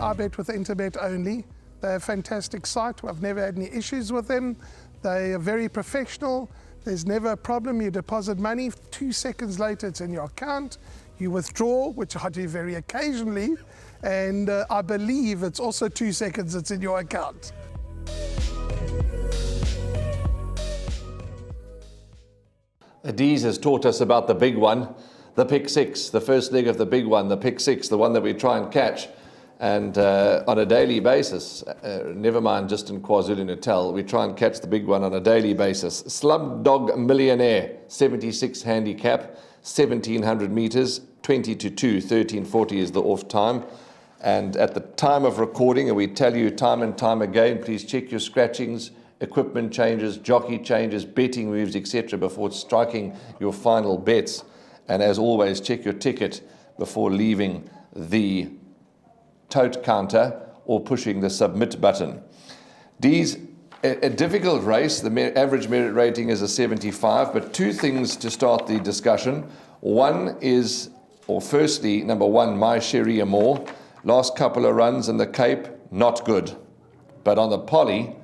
I bet with Interbet only. They're a fantastic site. I've never had any issues with them. They are very professional. There's never a problem. You deposit money, 2 seconds later it's in your account. You withdraw, which I do very occasionally, and I believe it's also 2 seconds it's in your account. Dees has taught us about the big one, the pick six, the first leg of the big one, the pick six, the one that we try and catch. And on a daily basis, never mind just in KwaZulu-Natal, we try and catch the big one on a daily basis. Slumdog Millionaire, 76 handicap, 1700 meters, 20 to 2, 1340 is the off time. And at the time of recording, and we tell you time and time again, please check your scratchings, equipment changes, jockey changes, betting moves, etc. before striking your final bets. And as always, check your ticket before leaving the tote counter or pushing the submit button. D's a difficult race. The average merit rating is a 75, but two things to start the discussion. One is, or firstly, number one, My Sherry Amore. Last couple of runs in the Cape, not good. But on the Polly,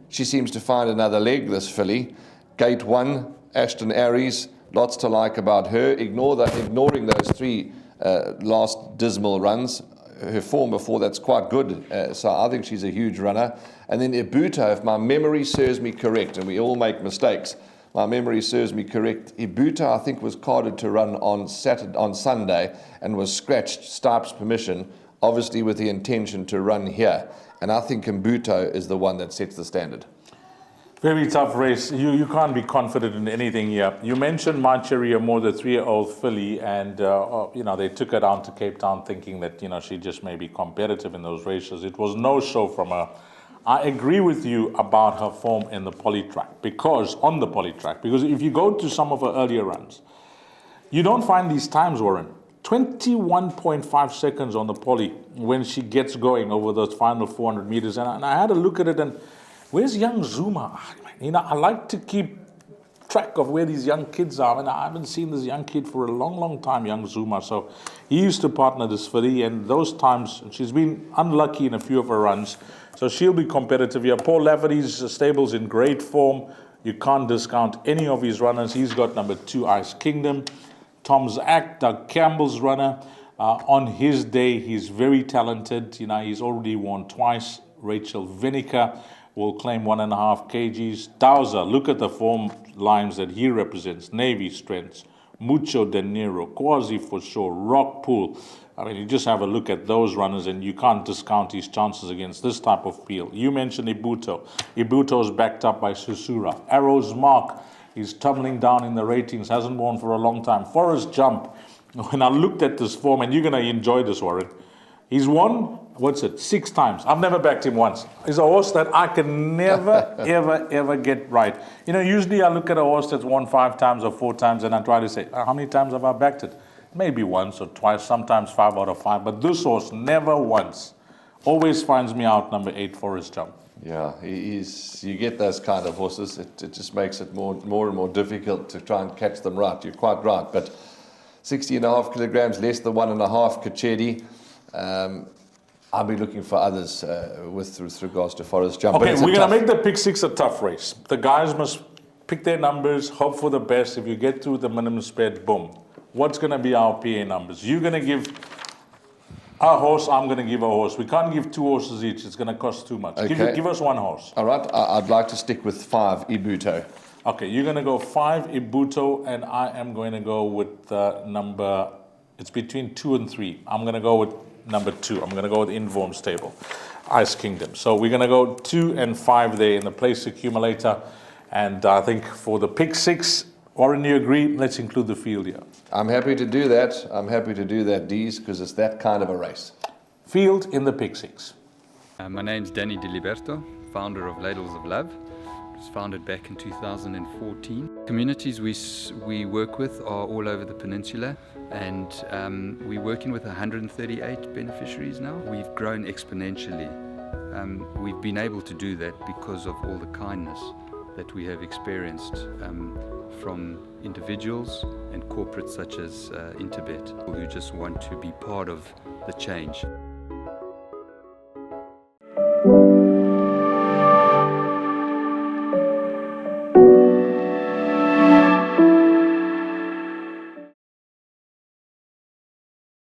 she seems to find another leg, this filly. Gate 1, Ashton Aries, lots to like about her. Ignoring those three last dismal runs. Her form before that's quite good, so I think she's a huge runner. And then Ibuto, if my memory serves me correct, and we all make mistakes, my memory serves me correct, Ibuto I think was carded to run on Sunday and was scratched, Stipe's permission, obviously with the intention to run here. And I think Ibuto is the one that sets the standard. Very tough race. You can't be confident in anything here. You mentioned My Cherry Amore, the 3-year-old filly, and they took her down to Cape Town thinking that she just may be competitive in those races. It was no show from her. I agree with you about her form in the poly track, because if you go to some of her earlier runs, you don't find these times, Warren. 21.5 seconds on the poly when she gets going over those final 400 meters. And I had a look at it, and where's young Zuma? I like to keep track of where these young kids are. I haven't seen this young kid for a long, long time, young Zuma. So he used to partner this filly, and those times, she's been unlucky in a few of her runs. So she'll be competitive here. Paul Lafferty's stable's in great form. You can't discount any of his runners. He's got number 2, Ice Kingdom. Tom's Act, Doug Campbell's runner. On his day, he's very talented. He's already won twice. Rachel Vinica will claim 1.5 kgs. Dowser, look at the form lines that he represents. Navy Strengths, Mucho De Niro, Quasi for sure, Rock Pool. You just have a look at those runners and you can't discount his chances against this type of field. You mentioned Ibuto. Ibuto is backed up by Susura. Arrow's Mark, he's tumbling down in the ratings, hasn't won for a long time. Forest Jump, when I looked at this form, and you're going to enjoy this, Warren, he's won, 6 times. I've never backed him once. He's a horse that I can never, ever get right. Usually I look at a horse that's won 5 times or 4 times and I try to say, how many times have I backed it? Maybe once or twice, sometimes 5 out of 5. But this horse, never once. Always finds me out, number 8, Forest Jump. Yeah, you get those kind of horses. It just makes it more and more difficult to try and catch them right. You're quite right. But 60.5 kilograms, less than 1.5 Kachedi. I'll be looking for others with regards to Forest Jump. Okay, we're going to make the pick 6 a tough race. The guys must pick their numbers, hope for the best. If you get through the minimum spread, boom. What's going to be our PA numbers? You're going to give a horse, I'm going to give a horse. We can't give 2 horses each. It's going to cost too much. Okay. Give us 1 horse. All right, I'd like to stick with 5, Ibuto. Okay, you're going to go 5, Ibuto, and I am going to go with number, it's between 2 and 3. I'm going to go with number 2. I'm going to go with Inform Stable, Ice Kingdom. So we're going to go 2 and 5 there in the place accumulator. And I think for the pick 6, Warren, you agree? Let's include the field here. I'm happy to do that. Dees, because it's that kind of a race. Field in the pick 6. My name's Danny Diliberto, founder of Ladles of Love. It was founded back in 2014. Communities we work with are all over the peninsula, and we're working with 138 beneficiaries now. We've grown exponentially. We've been able to do that because of all the kindness that we have experienced from individuals and corporates such as Interbet, who just want to be part of the change.